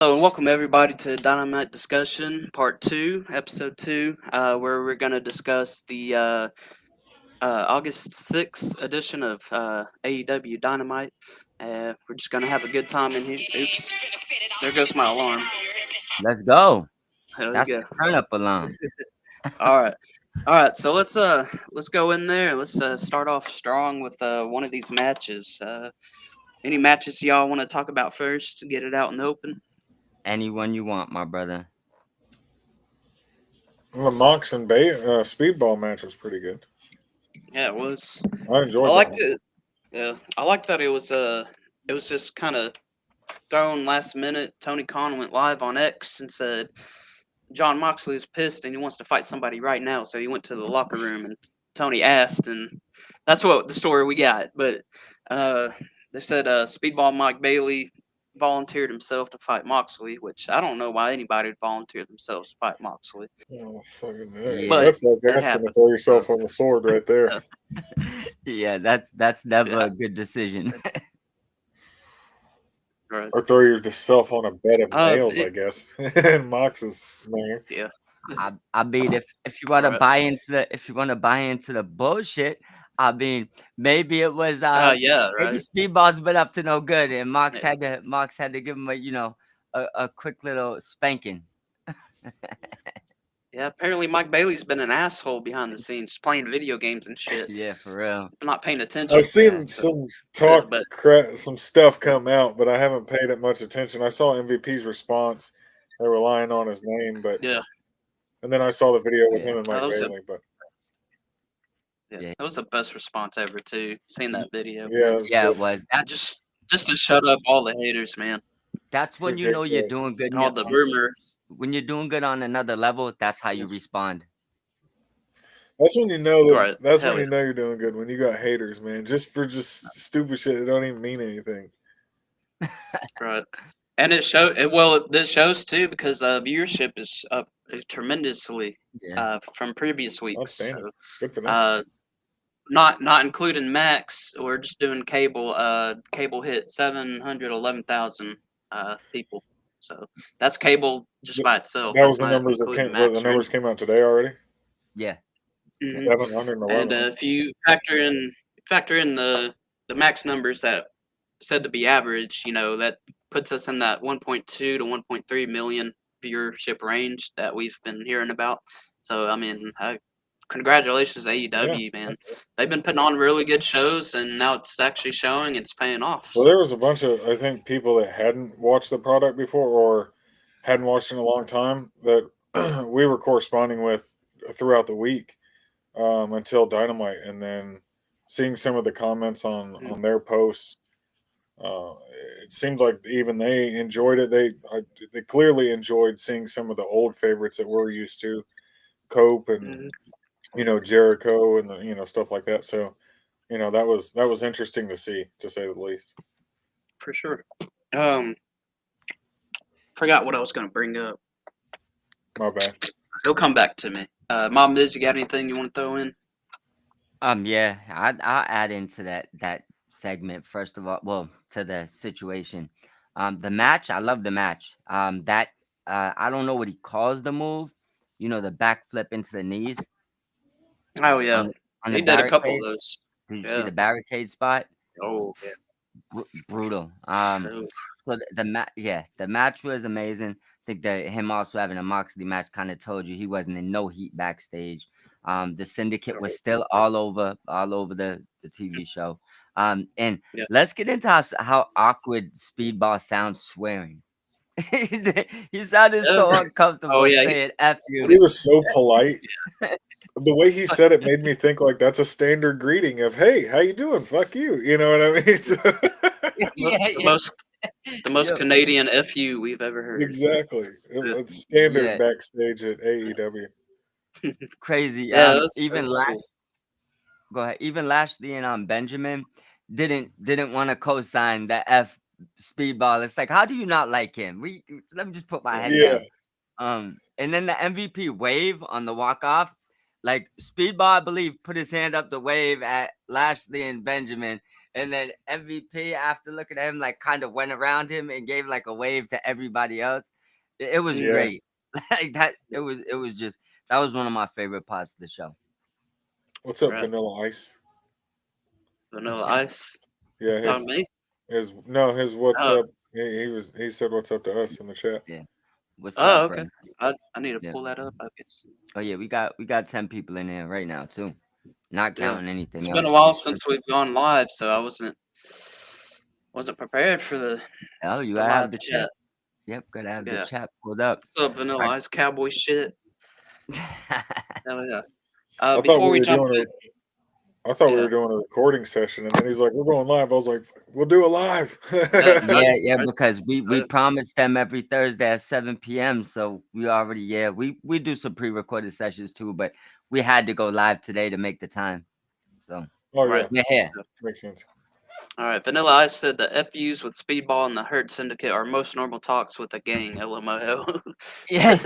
Hello and welcome everybody to Dynamite Discussion Part 2, Episode 2, where we're going to discuss the August 6th edition of AEW Dynamite. We're just going to have a good time in here. Oops, there goes my alarm. Let's go. There we That's go. the turn up alarm. All right. So let's go in there. Let's start off strong with one of these matches. Any matches y'all want to talk about first to get it out in the open? Anyone you want, my brother. The Mox and Speedball match was pretty good. Yeah, it was. I I enjoyed that liked one. it. Yeah, I liked that it was just kind of thrown last minute. Tony Khan went live on X and said John Moxley is pissed and he wants to fight somebody right now. So he went to the locker room and Tony asked, and that's what the story we got. But uh, they said Speedball Mike Bailey volunteered himself to fight Moxley, which I don't know why anybody would volunteer themselves to fight Moxley, Oh, fucking Yeah. but that's like it asking to happened. throw So, yourself on the sword right there. Yeah, that's never yeah, a good decision. right. Or throw yourself on a bed of nails, It, I guess. And Mox is there. yeah, I mean, if you want to right. buy into the bullshit, I mean, maybe it was Yeah, maybe right. Speedball's been up to no good, and Yeah. Mox had to give him a quick little spanking. Yeah, apparently Mike Bailey's been an asshole behind the scenes, playing video games and shit. Yeah, for real. I'm not paying attention. I've Yeah, seen some talk, But some stuff come out, but I haven't paid it much attention. I saw MVP's response. They were lying on his name, yeah, and then I saw the video with yeah, him and that Mike was Bailey. But yeah, that was the best response ever too. Seeing that video, yeah, man, it was yeah. good. It was that. just to shut up all the haters, man, That's It's when you know you're ridiculous. doing good. and all the rumors. When you're doing good on another level, that's how you respond. That's when you know that. Right, That's when hell you yeah, know you're doing good, when you got haters, man. Just for stupid shit that don't even mean anything. right. And this shows too because viewership is up tremendously Yeah. from previous weeks. Outstanding. So Good for them. uh, not including Max, we're just doing cable. Cable hit 711,000 people. So that's cable just by itself. That was That's the not numbers that including came. What, the Max or numbers anything. came out today already. Yeah. Yeah. Hmm. 711. And if you factor in the Max numbers that said to be average, that puts us in that 1.2 to 1.3 million viewership range that we've been hearing about. So I mean, congratulations to Yeah. AEW, man. They've been putting on really good shows, and now it's actually showing. It's paying off. Well, So there was a bunch of, I think, people that hadn't watched the product before or hadn't watched in a long time that we were corresponding with throughout the week until Dynamite, and then seeing some of the comments mm, on their posts. Uh, it seems like even they enjoyed it. They clearly enjoyed seeing some of the old favorites that we're used to, Cope and mhm, Jericho and stuff like that. So that was interesting to see, to say the least. for sure. Um, Forgot what I was going to bring up. My bad. It'll come back to me. Mom, Liz, you got anything you want to throw in? Yeah, I'll add into that segment first of all. Well, to the situation, the match. I love the match. That I don't know what he calls the move. You know, the backflip into the knees Oh yeah, on the on the he did a couple of barricade. those. Did you see Yeah. the barricade spot? Oh yeah. Brutal. So, So the match was amazing. I think that him also having a Moxley match kind of told you he wasn't in no heat backstage. The Syndicate was still all over the TV show. And yeah. let's get into how awkward Speedball sounds swearing. He sounded Yeah. so Oh uncomfortable yeah. saying "f He you." was so polite. The way he said it made me think like that's a standard greeting of "Hey, how you doing? Fuck you." You know what I mean? Yeah, The yeah, most the most yo, Canadian FU we've ever heard. Exactly. Yeah. It's standard yeah, backstage at AEW. crazy. Yeah, Even that's last cool. Go ahead. Even Lashley and Benjamin didn't want to co-sign the F Speedball. It's like, how do you not like him? Let me just put my Yeah. head Yeah. down. And then the MVP wave on the walk off, like Speedball, I believe, put his hand up the wave at Lashley and Benjamin, And then MVP, after looking at him, like kind of went around him and gave like a wave to everybody else. It was Mhm. Yeah. great. Like that. It was just that was one of my favorite parts of the show. What's up, Right. Vanilla Ice? Vanilla Ice. Yeah, Talking to me? his what's Oh, up. He said what's up to us in the chat. Yeah. What's oh, up, bro? okay. I need to Yeah. pull that up, I guess. Oh yeah, we got 10 people in there right now too. Not Yeah. counting anything It's been a else. while Just since we've gone live, so I wasn't prepared for oh, you the gotta have live the chat. chat. Yep, gotta have the Yeah. chat pulled up. What's up, Vanilla Alright. Ice Cowboy shit? Hell yeah. I thought Before we we were jump doing in, I thought we yeah, were doing a recording session, and then he's like, "We're going live." I was like, "We'll do it live." yeah, Yeah, I, because we I, promised them every Thursday at 7 p.m. So we already we do some pre-recorded sessions too, but we had to go live today to make the time. So Oh right. yeah, we're here. makes sense. All right. Vanilla Ice said the FUs with Speedball and the Hurt Syndicate are most normal talks with a gang. LMAO. Yeah.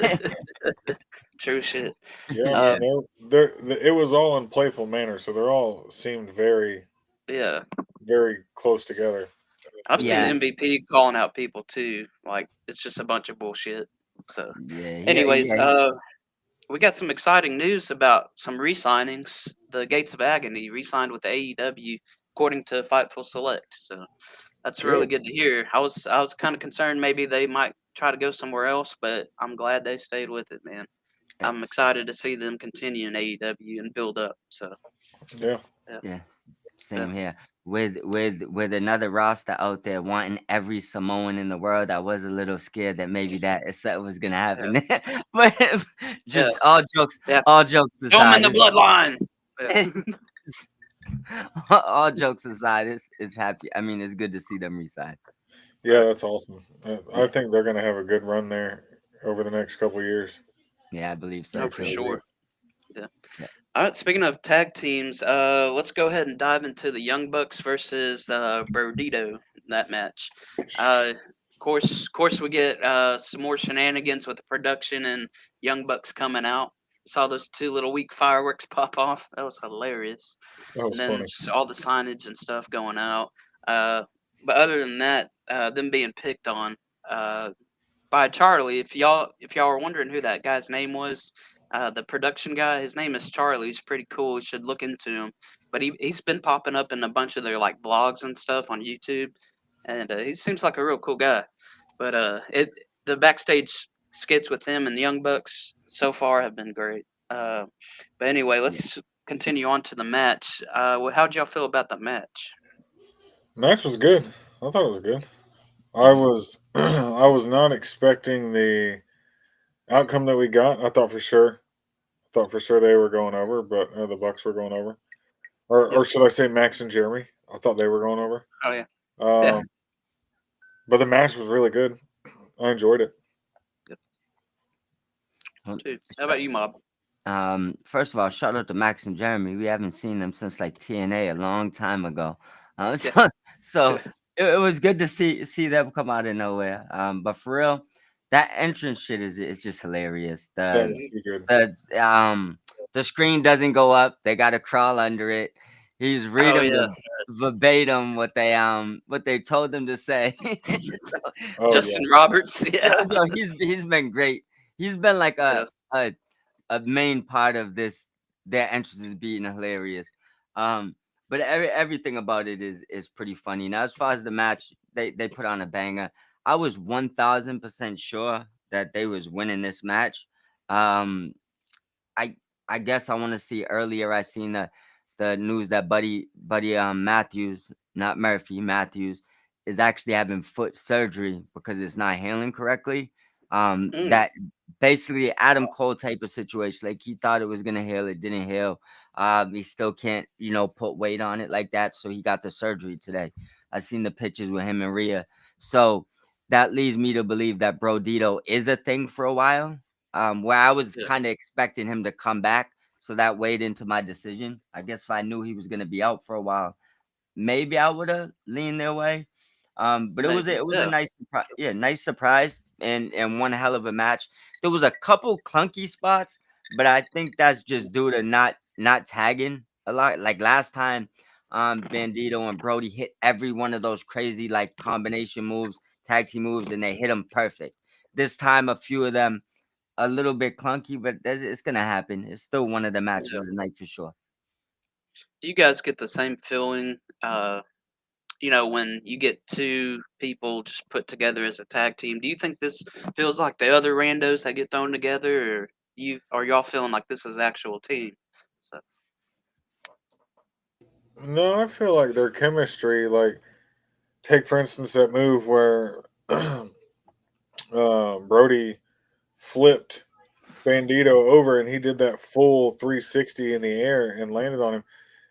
True shit. Yeah, Uh, man, it was all in playful manner, so they're all seemed very, yeah. very close together. I've seen Yeah. MVP calling out people too. Like it's just a bunch of bullshit. So, anyways, Yeah. we got some exciting news about some re-signings. The Gates of Agony re-signed with the AEW, according to Fightful Select. So that's really Good. good to hear. I was kind of concerned maybe they might try to go somewhere else, but I'm glad they stayed with it, man. I'm It's- excited to see them continue in AEW and build up. So Yeah. yeah, yeah. yeah, Same here. With another roster out there wanting every Samoan in the world, I was a little scared that maybe that was gonna yeah, happen. But yeah, just yeah. all jokes Show them in aside, the bloodline. Yeah, it's all jokes aside, it's happy. I mean, it's good to see them resign. Yeah, right. that's awesome. I Yeah, think they're going to have a good run there over the next couple of years. yeah, I believe No, so for too. Really do. sure. Yeah. Yeah, All right. Speaking of tag teams, let's go ahead and dive into the Young Bucks versus Brodito, that match. Course, we get some more shenanigans with the production and Young Bucks coming out. Saw those two little weak fireworks pop off. That was hilarious. That And was then funny. just all the signage and stuff going out. Uh, but other than that, them being picked on. By Charlie. If y'all were wondering who that guy's name was, the production guy, his name is Charlie. He's pretty cool. You should look into him. But he's been popping up in a bunch of their like vlogs and stuff on YouTube, and he seems like a real cool guy. But the backstage skits with him and the Young Bucks so far have been great. But anyway, yeah, let's continue on to the match. How'd y'all feel about the match? Match was good. I thought it was good. I mhm, was I was not expecting the outcome that we got. I thought for sure they were going over, but the Bucks were going over, Yep. or should I say Max and Jeremy? I thought they were going over. Oh yeah. Yeah. Um, but the match was really good. I enjoyed it. Good well, too. How sh- about you, Mob? First of all, shout out to Max and Jeremy. We haven't seen them since like TNA a long time ago. Yeah. So it was good to see them come out of nowhere. But for real, that entrance shit is just hilarious. That was Mhm. too good. The screen doesn't go up. They got to crawl under it. He's Oh reading yeah. verbatim what they told him to say. So, Oh yeah. Justin Roberts. Yeah. he's been great. He's been like Yeah. a a main part of this. Their entrance is being hilarious. Um, but everything about it is pretty funny. Now, as far as the match, they put on a banger. I was 1000% sure that they was winning this match. Um, I I guess I want to see earlier. I seen the news that Buddy Matthews, not Murphy, Matthews, is actually having foot surgery because it's not healing correctly. Mm. That basically Adam Cole type of situation. Like he thought it was gonna heal, it didn't heal. He still can't, put weight on it like that. So he got the surgery today. I seen the pictures with him and Rhea. So that leads me to believe that Brodito is a thing for a while. Where I was Yeah. kind of expecting him to come back, so that weighed into my decision. I guess if I knew he was gonna be out for a while, maybe I would have leaned their way. But Maybe. it was a Yeah. nice nice surprise and one hell of a match. There was a couple clunky spots, but I think that's just due to not tagging a lot. Like last time, Bandito and Brody hit every one of those crazy like combination moves, tag team moves, and they hit them perfect. This time, a few of them a little bit clunky, but it's gonna happen. It's still one of the matches Yeah. of the night for sure. Do you guys get the same feeling? When you get two people just put together as a tag team, do you think this feels like the other randos that get thrown together, or y'all feeling like this is actual team? So No, I feel like their chemistry, like take for instance that move where Brody flipped Bandito over and he did that full 360 in the air and landed on him.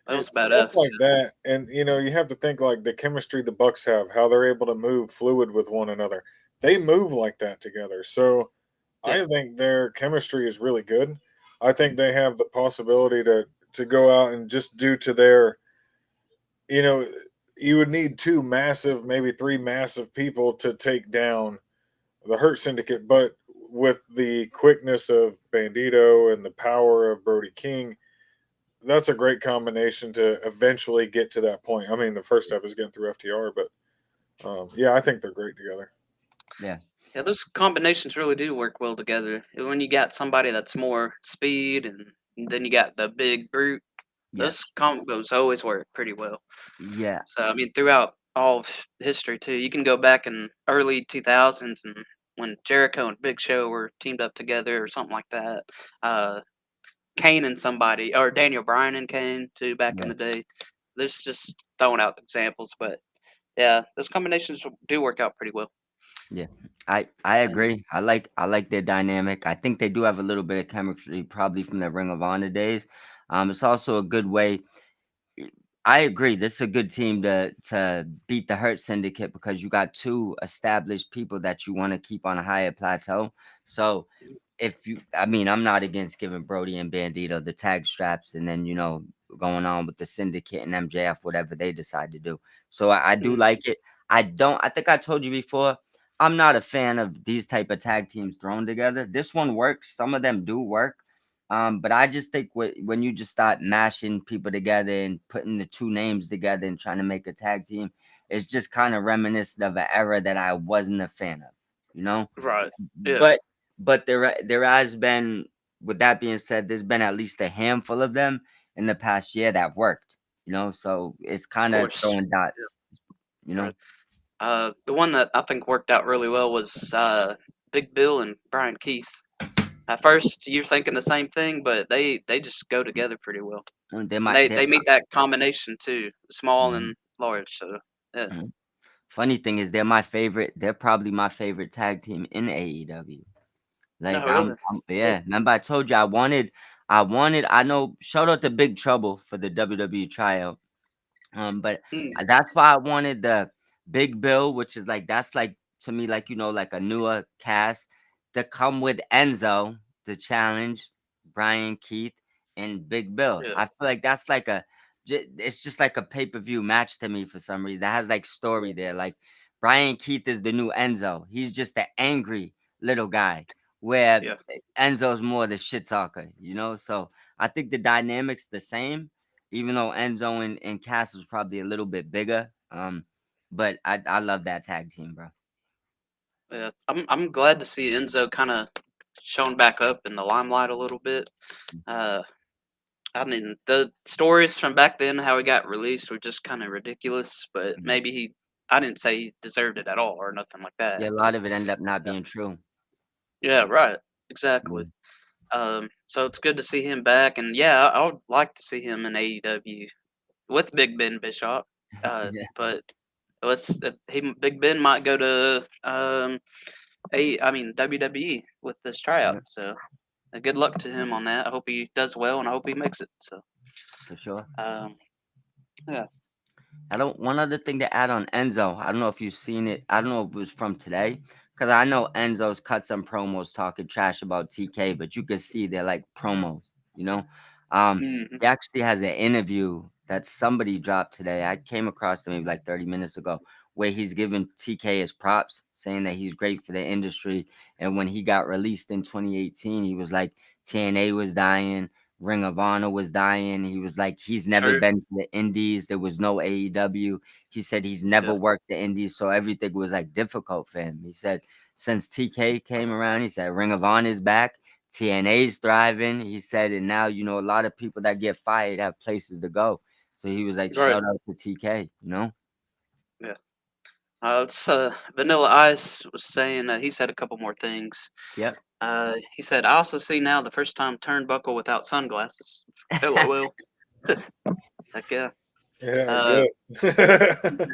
that was Stuff badass. like that, and you have to think like the chemistry the Bucks have, how they're able to move fluid with one another. They move like that together, so Yeah, I think their chemistry is really good. I think they have the possibility to go out and just due to their, you know, you would need two massive, maybe three massive people to take down the Hurt Syndicate, but with the quickness of Bandito and the power of Brody King, that's a great combination to eventually get to that point. I mean, the first step is getting through FTR, but yeah, I think they're great together. Yeah, yeah, those combinations really do work well together. And when you got somebody that's more speed, and then you got the big brute, yeah, those combos always work pretty well. yeah, So I mean, throughout all of history too, you can go back in early 2000s and when Jericho and Big Show were teamed up together or something like that. Uh, Kane and somebody, or Daniel Bryan and Kane too, back in yeah, the day. There's just throwing out examples, but yeah, those combinations do work out pretty well. yeah. I And agree. I like their dynamic. I think they do have a little bit of chemistry, probably from the Ring of Honor days. It's also a good way. I agree. This is a good team to beat the Hurt Syndicate because you got two established people that you want to keep on a higher plateau. So if you, I mean, I'm not against giving Brody and Bandito the tag straps and then going on with the Syndicate and MJF, whatever they decide to do. So I do mm, like it. I don't. I think I told you before. I'm not a fan of these type of tag teams thrown together. This one works. Some of them do work. But I just think when you just start mashing people together and putting the two names together and trying to make a tag team, it's just kind of reminiscent of an era that I wasn't a fan of, you know. right, yeah, But there has been, with that being said, there's been at least a handful of them in the past year that worked, so it's of kind of course, throwing dots, you yeah, know. right. The one that I think worked out really well was Big Bill and Brian Keith. At first, you're thinking the same thing, but they just go together pretty well. And they And might they they meet that combination too, small Mhm, and large. So yeah. mhm. Funny thing is they're my favorite. They're probably my favorite tag team in AEW. Like No, really. Cool. yeah. Remember I told you I wanted. I know. Shout out to Big Trouble for the WWE tryout. But Mm, that's why I wanted the Big Bill, which is like that's like to me like like a newer cast to come with Enzo to challenge Brian Keith and Big Bill. yeah, I feel like that's like it's just like a pay-per-view match to me for some reason. That has like story there. Like Brian Keith is the new Enzo. He's just the angry little guy, where yeah. Enzo's more the shit talker. So I think the dynamics the same, even though Enzo and Cass is probably a little bit bigger. But I love that tag team, bro. Yeah, I'm glad to see Enzo kind of shown back up in the limelight a little bit. Uh, I mean, the stories from back then, how he got released, were just kind of ridiculous. But Mhm. maybe I didn't say he deserved it at all or nothing like Yeah, that. a But lot of it ended up not yeah, being true. yeah, right, exactly. Mhm. So it's good to see him back, and yeah, I would like to see him in AEW with Big Ben Bishop. Yeah, But Big Ben might go to WWE with this tryout. yeah, So good luck to him on that. I hope he does well, and I hope he makes it. So for sure. um, yeah. I don't. One other thing to add on Enzo. I don't know if you've seen it. I don't know if it was from today, because I know Enzo's cut some promos talking trash about TK, but you can see they're like promos. You know, Hmm. he actually has an interview that somebody dropped today. I came across it maybe like 30 minutes ago, where he's giving TK his props, saying that he's great for the industry. And when he got released in 2018, he was like TNA was dying. Ring of Honor was dying. He was like, he's never True. been to the Indies. There was no AEW. He said he's never Yeah. worked the Indies, so everything was like difficult for him. He said since TK came around, he said Ring of Honor is back, TNA's thriving. He said, and now you know a lot of people that get fired have places to go. So he was like, Right. shout out to TK, you know? Yeah. It's Vanilla Ice was saying he said a couple more things. Yep. He said, "I also see now the first time turnbuckle without sunglasses." Hello, Will. Heck yeah. Yeah, Uh, good.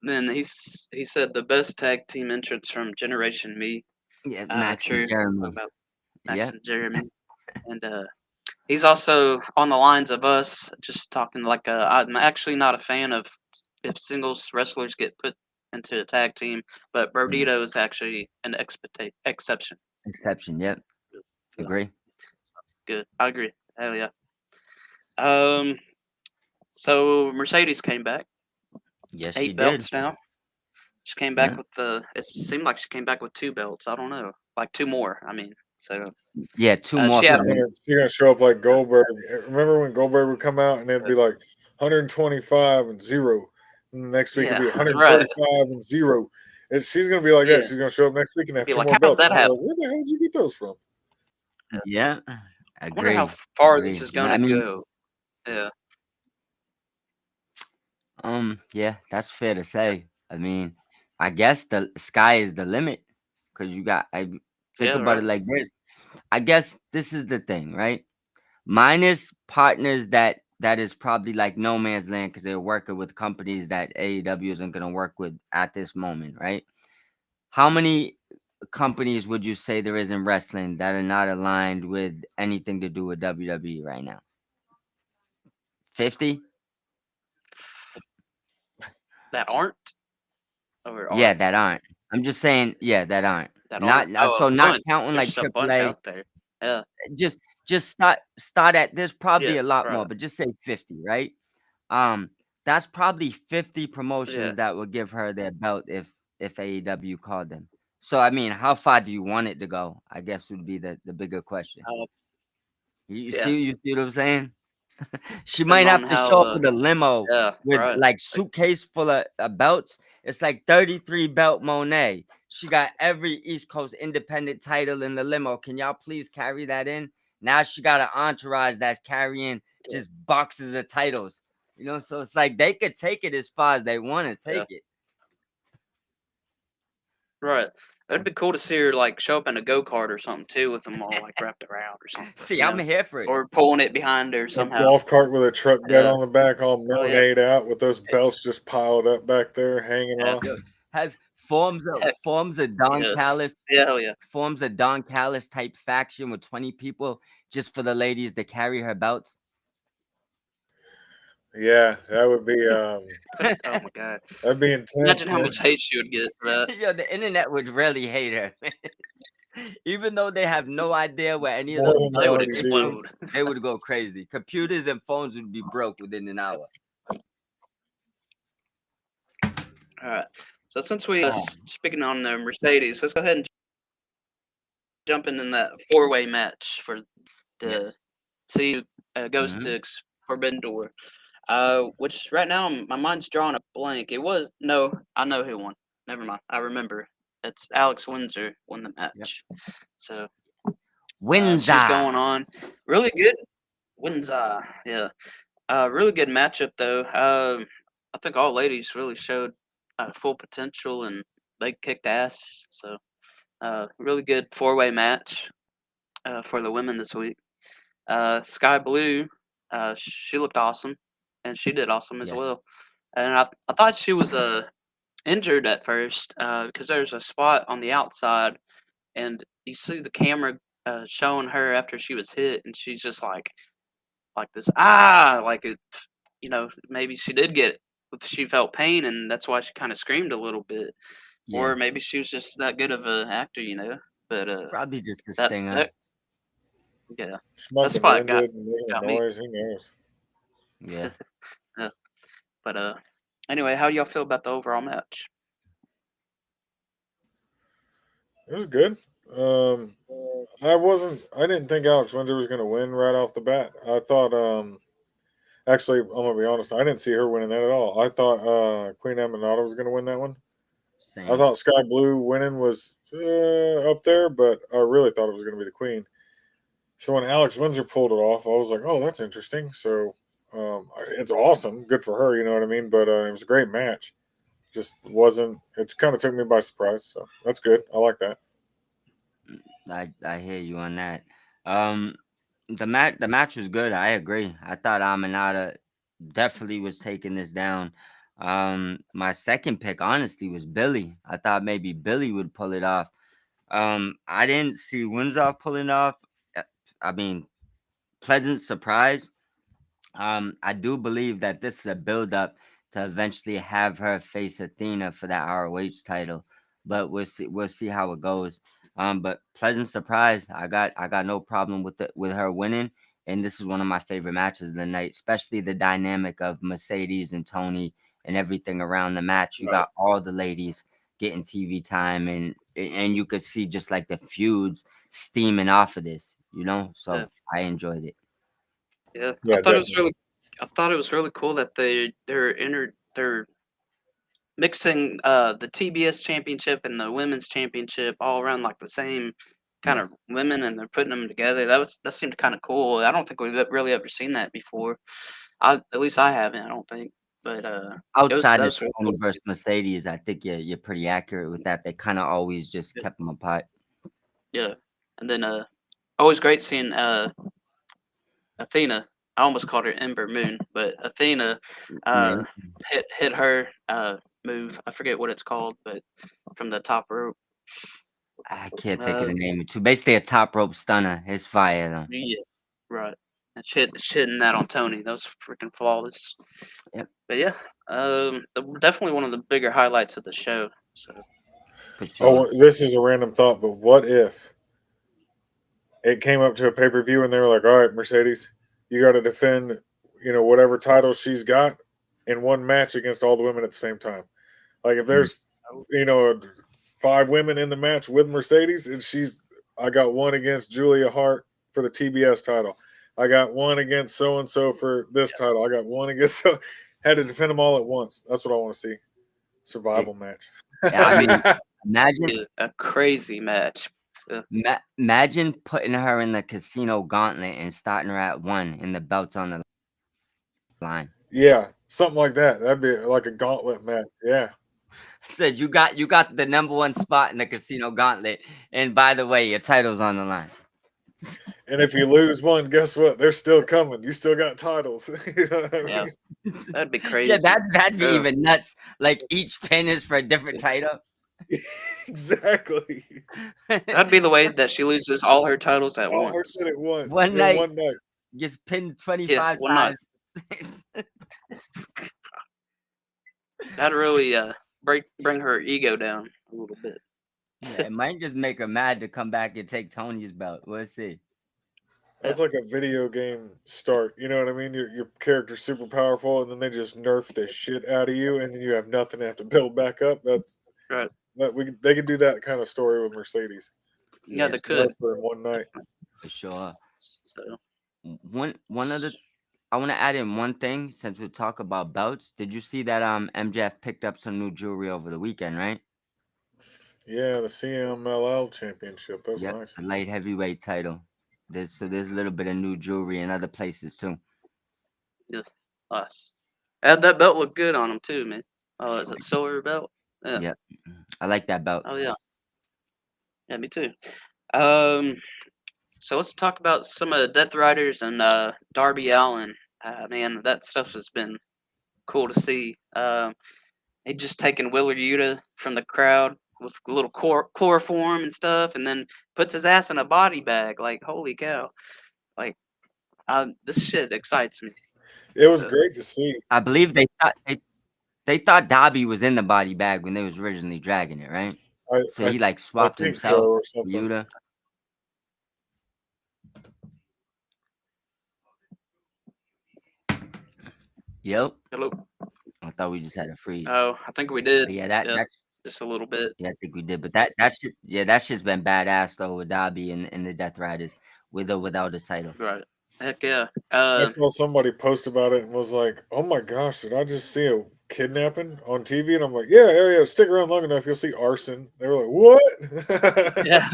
then he said the best tag team entrance from Generation Me. Yeah, Max and True. Jeremy. Talking about Max Yep. and Jeremy, and he's also on the lines of us, just talking like I'm actually not a fan of if singles wrestlers get put into a tag team, but Yeah. Brodito is actually an exception. Exception. Yep. Yeah. Agree. Good, I agree. Hell yeah. So Mercedes came back, Yes, she 8 did. belts now. She came back Yeah. with it seemed like she came back with 2 belts. I don't know, like 2 more. I mean, so Yeah, 2 more. she had She's gonna show up like Goldberg. Remember when Goldberg would come out and it'd be like 125 and 0. And the next week it'd be right. 135 and 0. She's gonna be like Yeah. that. She's gonna show up next week and have Be 2 like, more how did belts. that And we're happen? like, where the hell did you get those from? Yeah. I wonder how Agree. far Agree. this is But I gonna mean, go. Yeah. yeah, that's fair to say. I mean, I guess the sky is the limit because you got. I think Yeah. about it Right. like this. I guess this is the thing, right? Minus partners that is probably like no man's land because they're working with companies that AEW isn't gonna work with at this moment, right? How many companies would you say there is in wrestling that are not aligned with anything to do with WWE right now? 50? That aren't or Yeah, are that aren't. I'm just saying, yeah, that aren't. that Not aren't. Oh, so a not bunch. counting like There's a bunch AAA. out there. Yeah. Just start at there's probably Yeah. a lot more, Right. but just say 50, right? Um, that's probably 50 Yeah. promotions that would give her their belt if AEW called them. So I mean, how far do you want it to go? I guess would be the bigger question. Uh, You yeah. see what I'm saying? She Depends might on have to how. show up with a limo Yeah. with Right. like suitcase full of belts. It's like 33 belt Monet. She got every East Coast independent title in the limo. Can y'all please carry that in? Now she got an entourage that's carrying Yeah. just boxes of titles. You know, so it's like they could take it as far as they want to Yeah. take it. Right. It'd be cool to see her like show up in a go kart or something too, with them all like wrapped around or something. See, I'm here for it. Or pulling it behind her A somehow. golf cart with a truck bed Yeah. on the back, all Oh yeah. Monade out with those belts just piled up back there, hanging Yeah. off. Yo, has forms of Don Yes. Callis Yeah. Hell yeah. forms a Don Callis type faction with 20 people just for the ladies to carry her belts. Yeah, that would be Oh my god. that'd be intense. Imagine how Man. much hate she would get for that. Yo, the internet would really hate her. Even though they have no idea where any of More those than They would already do. explode. they would go crazy. Computers and phones would be broke within an hour. All right. So since we Oh. speaking on Mercedes, let's go ahead and jump in that 4-way match for the Yes. see who goes Mhm. to Forbidden Door. Which right now my mind's drawing a blank. It was no, I know who won. Never mind. I remember. It's Alex Windsor won the match. So she's Windsor. going on. Really good. Windsor. Yeah. Really good matchup though. I think all ladies really showed full potential and they kicked ass. So really good 4-way match for the women this week. Sky Blue, she looked awesome, and she did awesome as Yeah. well. And I thought she was injured at first because there's a spot on the outside, and you see the camera showing her after she was hit, and she's just like this like it, maybe she did get she felt pain, and that's why she kind of screamed a little bit, Yeah. or maybe she was just that good of an actor. But Probably just a that stinger. yeah, She might that's have why been it winded and making a got me. noise. Who knows? Yeah. But anyway, how do y'all feel about the overall match? It was good. I didn't think Alex Windsor was going to win right off the bat. I thought, actually, I'm gonna be honest. I didn't see her winning that at all. I thought Queen Aminata was going to win that one. I Same. thought Sky Blue winning was up there, but I really thought it was going to be the Queen. So when Alex Windsor pulled it off, I was like, "Oh, that's interesting." So it's awesome, good for her. You know what I mean? But it was a great match. Just wasn't. It kind of took me by surprise. So that's good. I like that. I hear you on that. Um, the match was good. I agree. I thought Aminata definitely was taking this down. My second pick, honestly, was Billy. I thought maybe Billy would pull it off. I didn't see Windsor pulling off. Uh, I mean, pleasant surprise. I do believe that this is a build up to eventually have her face Athena for that ROH title, but we'll see how it goes. But pleasant surprise. I got no problem with her winning, and this is one of my favorite matches of the night, especially the dynamic of Mercedes and Tony and everything around the match. You Right. got all the ladies getting TV time, and you could see just like the feuds steaming off of this, Yeah, So I enjoyed it. yeah. Yeah, definitely. I thought it was really cool that they're mixing the TBS championship and the women's championship all around like the same kind Yes. of women, and they're putting them together. That seemed kind of cool. I don't think we've really ever seen that before. At least I haven't. I don't think. But that Outside of was really cool Tony to see. versus Mercedes, I think you're pretty accurate with that. They kinda always just Yeah, kept them apart. yeah. And then always great seeing Athena. I almost called her Ember Moon, but Athena Yeah. uh hit her move. I forget what it's called, but from the top rope. I can't think of Uh, the name of it too. Basically a top rope stunner. It's fire though. yeah, right. And shitting that on Tony. That was freaking flawless. Yep, But yeah, definitely one of the bigger highlights of the show. So for sure. Oh, this is a random thought, but what if it came up to a pay per view and they were like, "All right, Mercedes, you got to defend, whatever title she's got in one match against all the women at the same time." Like if Mm. there's, you know, 5 women in the match with Mercedes, and I got one against Julia Hart for the TBS title. I got one against so and so for this title. I got one against so. Had to defend them all at once. That's what I want to see. It, Survival match. yeah, I mean, imagine yeah, a crazy match. imagine putting her in the casino gauntlet and starting her at 1 and the belt's on the line. Yeah, something like that. That'd be like a gauntlet match. Yeah. Said you got the number 1 spot in the casino gauntlet, and by the way, your title's on the line. And if you lose one, guess what? They're still coming. You still got titles. You know what I Yeah, mean? that'd be Yeah, crazy. that'd be Yeah, even nuts. Like each pin is for a different title. Exactly. that'd be the way that she loses all her titles at All her once. shit at once One in night one night. gets pinned Yeah, 25 one night. times. That'd really bring her ego down a little bit. Yeah, it might just make her mad to come back and take Tony's belt. We'll see. Yeah, That's like a video game start. You know what I mean? Your character's super powerful, and then they just nerf the shit out of you, and then you have nothing to have to build back up. right. They could do that kind of story with Mercedes. Yeah, they Yeah, Just could. nerf her in one night. for sure. So One other I want to add in one thing since we talk about belts. Did you see that MJF picked up some new jewelry over the weekend, right? Yeah, the CMLL championship. That's Yep, nice. the light heavyweight title. There's a little bit of new jewelry in other places too. yeah, nice. And that belt looked good on him too, man. Oh, is it silver belt? Yeah. Yep, I like that belt. Oh yeah. Yeah, me too. Um, so let's talk about some of the Death Riders and Darby Allen. Man, that stuff has been cool to see. He just taken Willer Yuta from the crowd with a little chloroform and stuff, and then puts his ass in a body bag. Like, holy cow! Like, this shit excites me. It was So great to see. I believe they thought Dobby was in the body bag when they was originally dragging it, right? I So I, he like I swapped think so himself or for something. Yuta. Yep. hello. I thought we just had a freeze. Oh, I think we did. But yeah, that Yeah. that just a little bit. Yeah, I think we did. But that shit's been badass though with Dobby and the Death Riders, with or without a title. Right. Heck yeah. I saw somebody post about it and was like, "Oh my gosh, did I just see a kidnapping on TV?" And I'm like, "Yeah, yeah, yeah. Stick around long enough, you'll see arson." They were like, "What?" Yeah.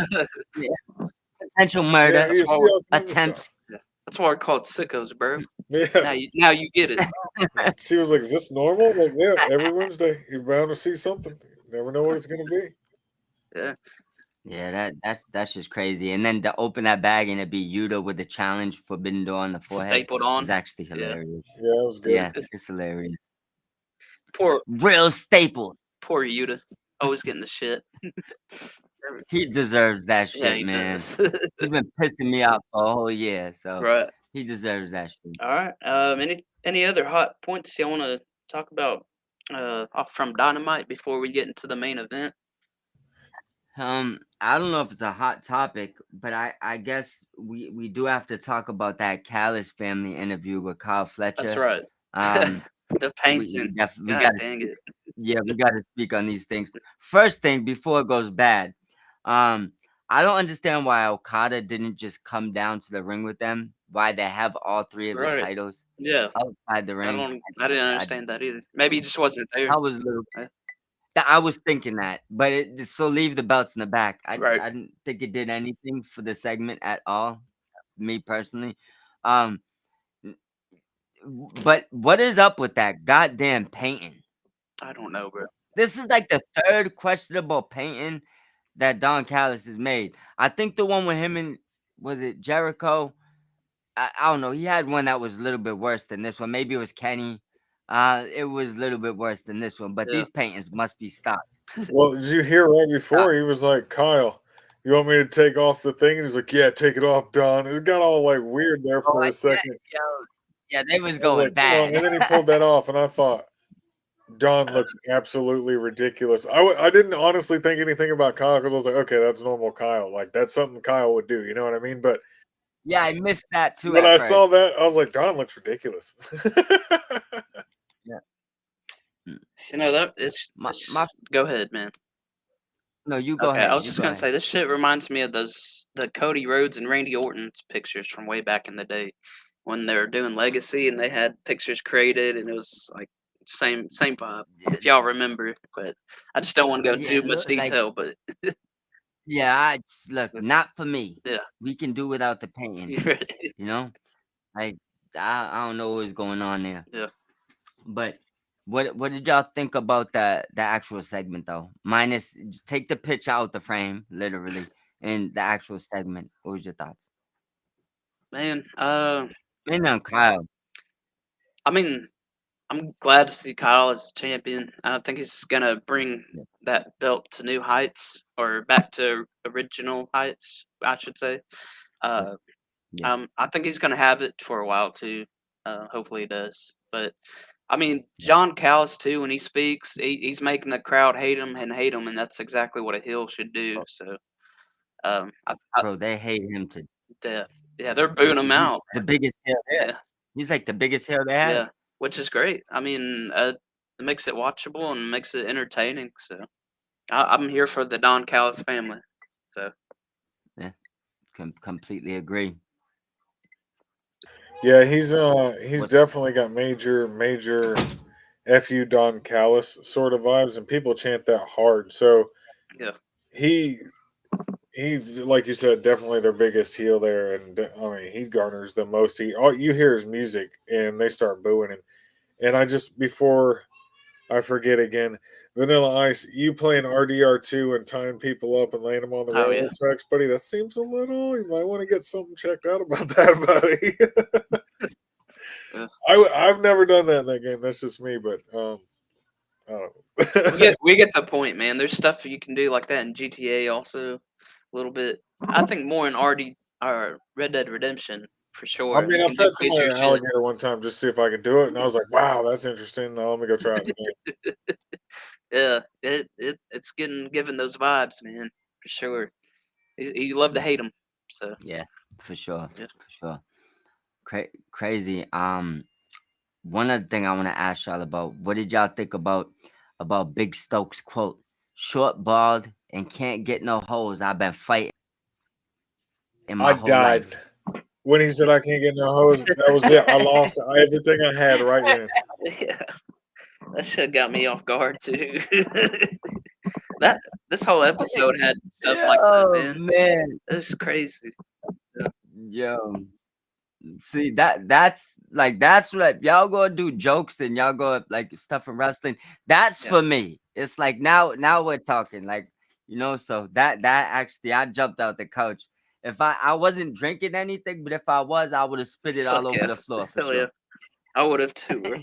Yeah, potential Yeah, murder you That's see why we're all kinds of stuff. attempts. that's why we're called sickos, bro. Yeah. Now you get it. She was like, "Is this normal?" I'm like, yeah, every Wednesday you're bound to see something. You never know what it's gonna be. Yeah. Yeah, that's just crazy. And then to open that bag and it be Yuta with the challenge Forbidden Door on the forehead Stapled is on. actually Yeah. hilarious. Yeah, it was good. Yeah, it's hilarious. Poor Real staple. poor Yuta. Always getting the shit. He deserves that Yeah, shit, he man. does. He's been pissing me off for a whole year, so Right. he deserves that shit. All right. Any other hot points you want to talk about off from Dynamite before we get into the main event? I don't know if it's a hot topic, but I guess we do have to talk about that Callis family interview with Kyle That's Fletcher. right. Um, The we painting. we God got to dang speak. it. Yeah, we got to speak on these things. First thing before it goes bad, um, I don't understand why Okada didn't just come down to the ring with them. Why they have all three of his Right. titles Yeah. outside the I ring. don't. I didn't I, understand that either. Maybe he just wasn't there. I was a little. Uh, I was thinking that, but so leave the belts in the back. Right. I didn't think it did anything for the segment at all. Me personally, um, but what is up with that goddamn painting? I don't know, bro. This is like the third questionable painting that Don Callis has made. I think the one with him and was it Jericho? I don't know. He had one that was a little bit worse than this one. Maybe it was Kenny. It was a little bit worse than this one. But Yeah. these paintings must be stopped. Well, did you hear right Stop. before he was like, "Kyle, you want me to take off the thing?" And he's like, "Yeah, take it off, Don." It got all like weird there Oh, for a yeah, second. yo, yeah, they was I was going like, "Come on!" bad. And then he pulled that off, and I thought, Don looks absolutely ridiculous. I didn't honestly think anything about Kyle because I was like, okay, that's normal Kyle. Like that's something Kyle would do. You know what I mean? But Yeah, I missed that too when at I saw first. that, I was like, Don looks ridiculous. Yeah. Mm. You know that My Go ahead, man. no, you go Okay, I ahead. was You just go gonna say ahead. this shit reminds me of the Cody Rhodes and Randy Orton's pictures from way back in the day when they were doing Legacy and they had pictures created and it was like same vibe Yeah, if y'all remember. But I just don't want to go yeah, too much like detail. But yeah. Look, not for me. yeah, We can do without the painting. you're right. You know, like I don't know what's going on there. Yeah. But what did y'all think about the actual segment though? Minus take the pitch out the frame, literally, and the actual segment. What was your thoughts? Man, Mainly on Kyle. I mean, I'm glad to see Kyle as champion. I think he's gonna bring Yeah, that belt to new heights or back to original heights, I should say. yeah, Uh, yeah. I think he's gonna have it for a while too. Hopefully he does. But I mean, Yeah. John Callis too. When he speaks, he's making the crowd hate him, and that's exactly what a heel should do. Bro, So, bro, they hate him to death. Yeah, they're booing him he's out. the biggest heel there. Yeah, He's like the biggest heel they have. yeah, which is great. I mean, it makes it watchable and makes it entertaining. So, I'm here for the Don Callis family. So, Yeah, completely agree. Yeah, he's What's definitely got major fu Don Callis sort of vibes, and people chant that hard. So yeah, he he's like you said, definitely their biggest heel there, and I mean he garners the most. All you hear is music, and they start booing him. And I just before I forget again, Vanilla Ice, you playing RDR2 and tying people up and laying them on the oh yeah, railroad tracks, buddy. That seems a little. You might want to get something checked out about that, buddy. yeah. I've never done that in that game. That's just me, but I don't We know. get the point, man. There's stuff you can do like that in GTA also a little bit. I think more in RD or Red Dead Redemption for I sure. mean, You I can do fed somebody crazier an shit. alligator one time just to see if I could do it, and I was like, "Wow, that's interesting." Now let me go try it in the game. Yeah, it's getting given those vibes, man, for sure. You love to yeah, hate them. So yeah, for sure, yeah. for sure. Crazy. One other thing I want to ask y'all about: what did y'all think about Big Stokes' quote? short, bald, and can't get no hoes. I've been fighting my I whole died life. when he said I can't get no hose. That was it. I lost everything I had right then. Yeah, that shit got me off guard too. that this whole episode had stuff like that, Oh man. man, It's crazy. yo. See that's what y'all gonna do jokes and y'all go like stuff in wrestling. That's Yeah. for me. It's like now we're talking like so that actually I jumped out the couch. If I wasn't drinking anything, but if I was, I would have spit it all Fuck over yeah. the floor for Hell yeah. sure. I would have too, bro.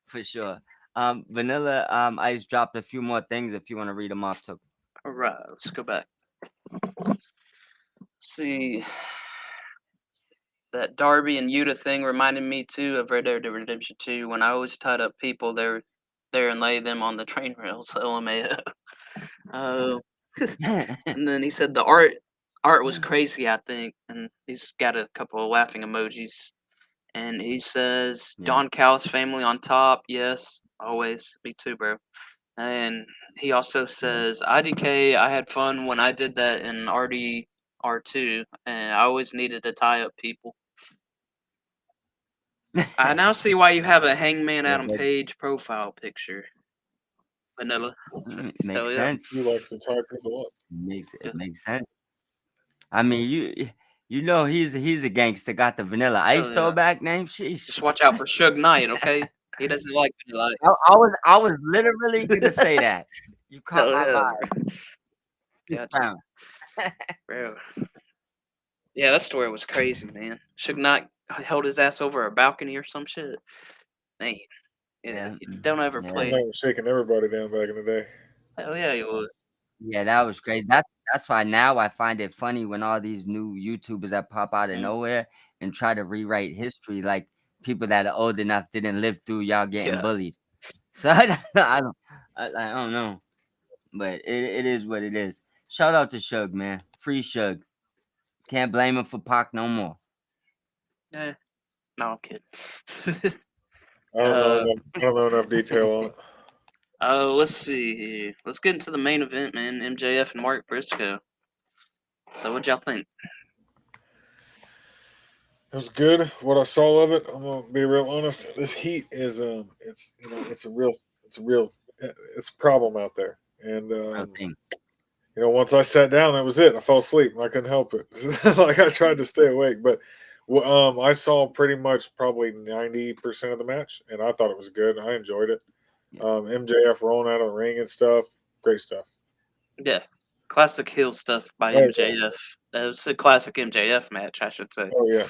For sure. Vanilla Ice dropped a few more things if you want to read them off too. All right, let's go back. See, that Darby and Yuta thing reminded me too of Red Dead Redemption 2 when I always tied up people there and laid them on the train rails. LMAO. Oh, and then he said the art was crazy, I think, and he's got a couple of laughing emojis. And he says Yeah. Don Callis family on top. Yes, always. Me too, bro. And he also says IDK. I had fun when I did that in RDR2, and I always needed to tie up people. I now see why you have a Hangman Yeah, Adam Page profile picture. Vanilla. makes Hell yeah. sense. You like to tie people up. It makes sense. I mean, he's a gangster. Got the Vanilla Ice Hell yeah. throwback name. Sheesh. Just watch out for Suge Knight, okay? He doesn't like Vanilla I, Ice. I was literally gonna say that. You caught Hell my yeah, vibe. bro. Fifth Gotcha, round. bro. Yeah, that story was crazy, man. Suge Knight held his ass over a balcony or some shit. Man, yeah, don't ever Yeah. That play. was shaking everybody down back in the day. Hell yeah, he was. Yeah, that was crazy. That's why now I find it funny when all these new YouTubers that pop out of Mm. nowhere and try to rewrite history, like people that are old enough didn't live through y'all getting Yeah. bullied. So I don't know, but it is what it is. Shout out to Suge, man. Free Suge. Can't blame him for Pac no more. Eh, no, I'm kidding. I don't know enough detail on it. Let's see here. Let's get into the main event, man. MJF and Mark Briscoe. So, what y'all think? It was good. What I saw of it, I'm gonna be real honest. This heat is it's a problem out there. And Real thing. once I sat down, that was it. I fell asleep. I couldn't help it. Like I tried to stay awake, but I saw pretty much probably 90% of the match, and I thought it was good. I enjoyed it. MJF rolling out of the ring and stuff, great stuff. Yeah, classic heel stuff by Oh, yeah. MJF. That was a classic MJF match, I should say. Oh yeah.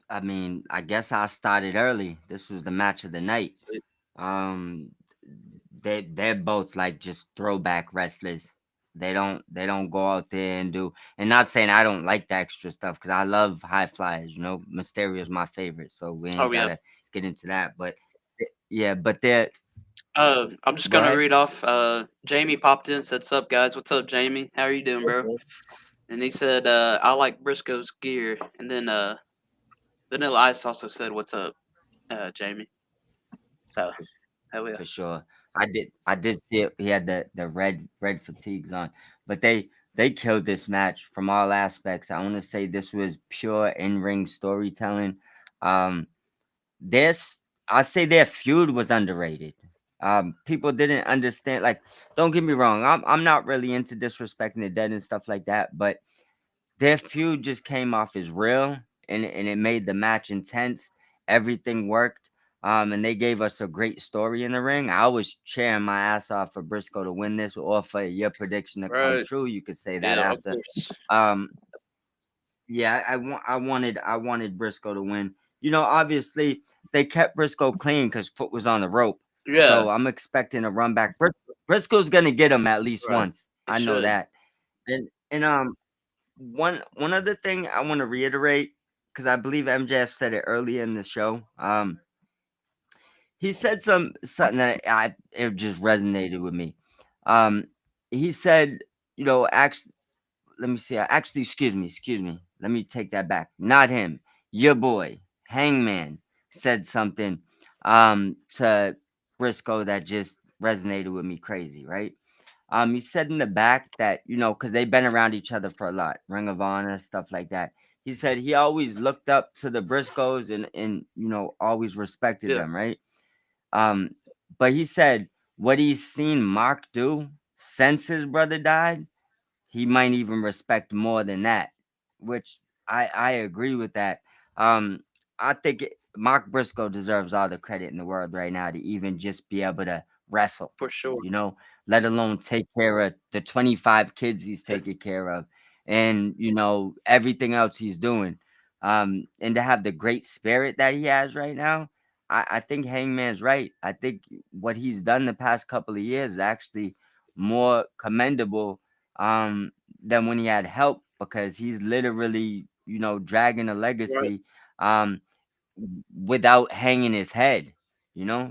I mean, I guess I started early. This was the match of the night. Sweet. They're both like just throwback wrestlers. They don't go out there and do. And not saying I don't like the extra stuff because I love high flyers. Mysterio is my favorite, so we ain't Oh yeah. gotta get into that. But yeah, but they're I'm just go gonna ahead. read off. Jamie popped in, said, "Sup guys? What's up, Jamie? How are you doing, bro?" Okay. And he said, "I like Briscoe's gear." And then Vanilla Ice also said, "What's up, Jamie?" So, hell yeah. For sure. I did see it. He had the red fatigues on. But they killed this match from all aspects. I want to say this was pure in-ring storytelling. Um this I say their feud was underrated. People didn't understand, like, don't get me wrong, I'm not really into disrespecting the dead and stuff like that, but their feud just came off as real, and it made the match intense. Everything worked. And they gave us a great story in the ring. I was cheering my ass off for Briscoe to win this, or for your prediction to come Right. true. You could say that Yeah, of after. course. Yeah, I wanted Briscoe to win. Obviously they kept Briscoe clean because Foot was on the rope. Yeah. So I'm expecting a run back. Briscoe's gonna get him at least Right. once. He I know should. that. And one other thing I want to reiterate, because I believe MJF said it earlier in the show. He said something that it just resonated with me. He said, actually, let me see. Actually, excuse me. Let me take that back. Not him. Your boy, Hangman, said something to Briscoe that just resonated with me crazy, right? He said in the back that, because they've been around each other for a lot, Ring of Honor, stuff like that. He said he always looked up to the Briscoes and always respected Yeah, them, right? Um, but he said what he's seen Mark do since his brother died, he might even respect more than that, which I agree with that. Um, I think Mark Briscoe deserves all the credit in the world right now to even just be able to wrestle, for sure. you know, let alone take care of the 25 kids he's taking care of and, everything else he's doing. And to have the great spirit that he has right now, I think Hangman's right. I think what he's done the past couple of years is actually more commendable than when he had help because he's literally, dragging a Right. legacy um without hanging his head,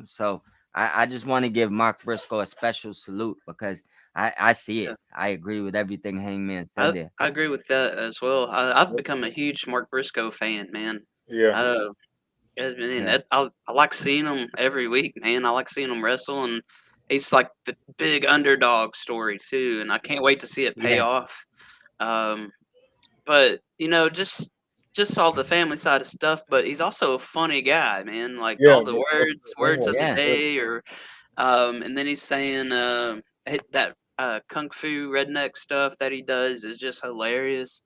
So I just want to give Mark Briscoe a special salute because I see Yeah. it. I agree with everything Hangman said I there. I agree with that as well. I've become a huge Mark Briscoe fan, man. Yeah. Uh, man, Yeah. I like seeing him every week, man. I like seeing him wrestle, and he's like the big underdog story too, and I can't wait to see it pay Yeah. off. Um, but just all the family side of stuff. But he's also a funny guy, man. Like Yeah. all the The ring words work of the is Yeah. good. day, or and then he's saying that kung fu redneck stuff that he does is just hilarious,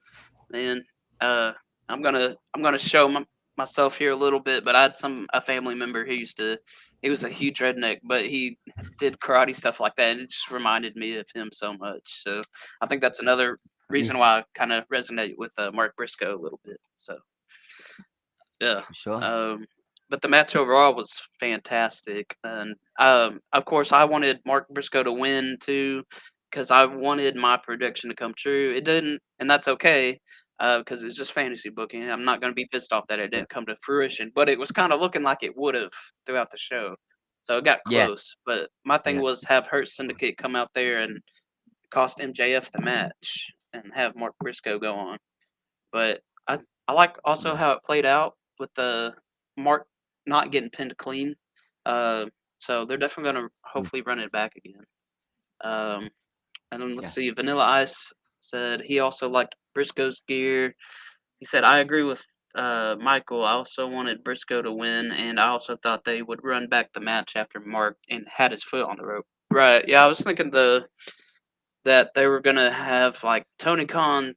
man. Uh, I'm gonna show myself here a little bit, but I had a family member who he was a huge redneck, but he did karate stuff like that, and it just reminded me of him so much. So I think that's another Yeah. reason why I kind of resonate with Mark Briscoe a little bit. So yeah. For sure. Um, but the match overall was fantastic, and of course, I wanted Mark Briscoe to win too, because I wanted my prediction to come true. It didn't, and that's okay, because it's just fantasy booking. I'm not going to be pissed off that it Yeah. didn't come to fruition, but it was kind of looking like it would have throughout the show, so it got Yeah. close. But my thing Yeah. was have Hurt Syndicate come out there and cost MJF the match, and have Mark Briscoe go on. But I like also Yeah. how it played out with the Mark not getting pinned clean. Uh, so they're definitely going to Mm. hopefully run it back again. Um, and then let's Yeah. see. Vanilla Ice said he also liked Briscoe's gear. He said, I agree with Michael. I also wanted Briscoe to win, and I also thought they would run back the match after Mark and had his foot on the rope. Right. Yeah, I was thinking that they were gonna have like Tony Khan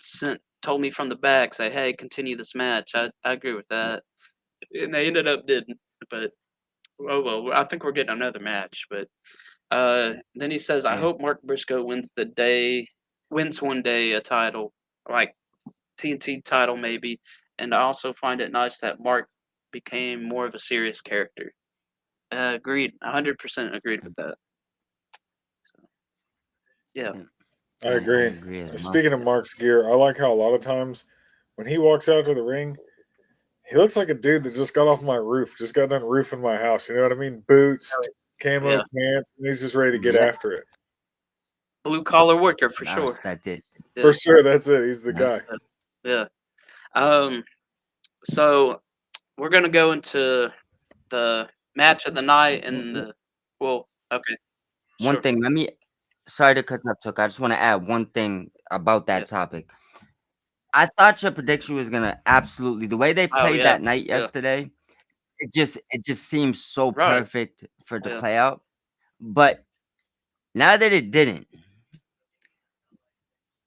told me from the back, say, "Hey, continue this match." I agree with that, and they ended up didn't. But oh well, I think we're getting another match. But then he says, "I Yeah. hope Mark Briscoe wins one day a title, like TNT title maybe." And I also find it nice that Mark became more of a serious character. Agreed, 100% agreed with that. So yeah, Yeah. I I agree. agree as well. Speaking of Mark's gear, I like how a lot of times when he walks out to the ring, he looks like a dude that just got off my roof, just got done roofing my house. You know what I mean? Boots, camo yeah, pants, and he's just ready to get Yeah. after it. blue collar worker for I sure. respect it. For Yeah, sure, that's it. He's the Yeah. guy. yeah. Um, so we're gonna go into the match of the night and the well, okay, One sure, thing, sorry to cut you off, Took. I just want to add one thing about yeah. that topic. I thought your prediction was gonna absolutely the way they Oh played yeah, that night yeah, yesterday, it just seems so right, perfect for it to yeah, play out. But now that it didn't,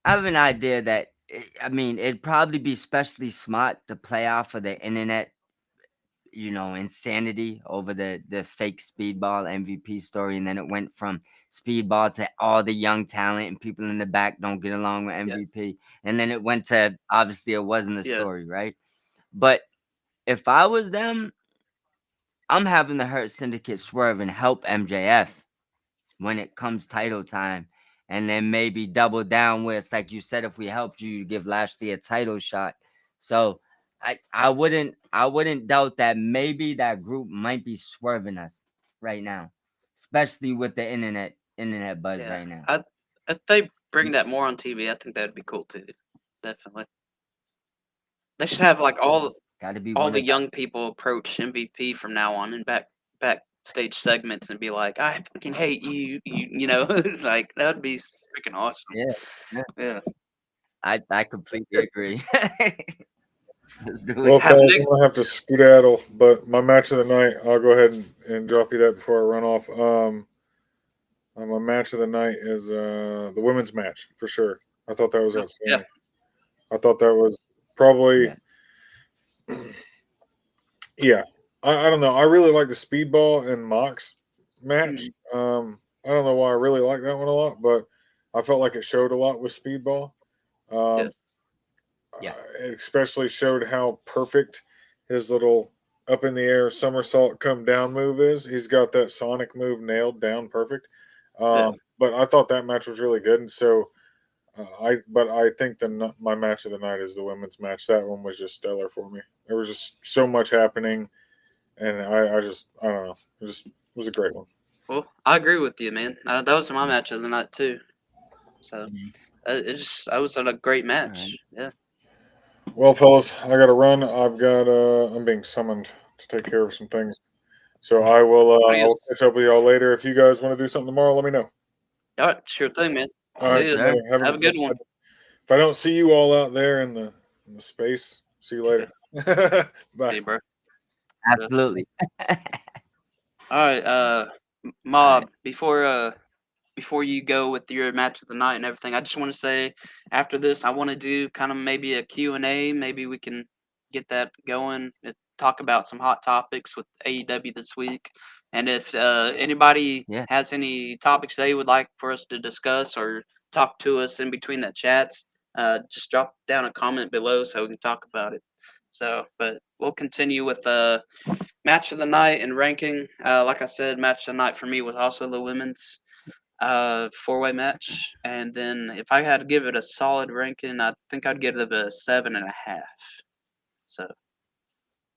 I have an idea that I mean it'd probably be especially smart to play off of the internet, insanity over the fake Speedball MVP story, and then it went from Speedball to all the young talent and people in the back don't get along with yes, MVP, and then it went to obviously it wasn't a yeah, story, right? But if I was them, I'm having the Hurt Syndicate swerve and help MJF when it comes title time, and then maybe double down where it's like you said, if we helped you, you give Lashley a title shot. So I wouldn't doubt that maybe that group might be swerving us right now, especially with the internet buzz yeah. right now. If they bring that more on TV, I think that'd be cool too. Definitely, they should have like Got to be all one the of young people approach MVP from now on and back backstage segments and be like, "I fucking hate you," like that'd be freaking awesome. Yeah, yeah. Yeah, I completely agree. Let's do Well, it. have fellas, Nick. I'm gonna have to skedaddle, but my match of the night, I'll go ahead and drop you that before I run off. My match of the night is the women's match for sure. I thought that was Yeah, outstanding. I thought that was probably, Yeah. yeah. I don't know. I really like the Speedball and Mox match. I don't know why I really like that one a lot, but I felt like it showed a lot with Speedball. Yeah. Um, Yeah. it especially showed how perfect his little up in the air somersault come down move is. He's got that Sonic move nailed down perfect. Yeah. But I thought that match was really good, and so I think my match of the night is the women's match. That one was just stellar for me. There was just so much happening, and I don't know. It was a great one. Well, I agree with you, man. That was my match of the night too. So Mhm. that was a great All right. match. Yeah. Well, fellas, I got to run. I'm being summoned to take care of some things. So I will Adios. catch up with y'all later. If you guys want to do something tomorrow, let me know. All right, sure thing, man. All Yes, right, See you. sir. Have a good one. if I don't see you all out there in the space, see you later. Bye. See you, bro. Yeah. Absolutely. All right, All right. Mob. Before you go with your match of the night and everything, I just want to say after this, I want to do kind of maybe a Q&A. Maybe we can get that going and talk about some hot topics with AEW this week. And if anybody Yeah. has any topics they would like for us to discuss or talk to us in between the chats, just drop down a comment below so we can talk about it. So, but we'll continue with match of the night and ranking. Like I said, match of the night for me was also the women's four-way match, and then if I had to give it a solid ranking, I think I'd give it a 7.5. So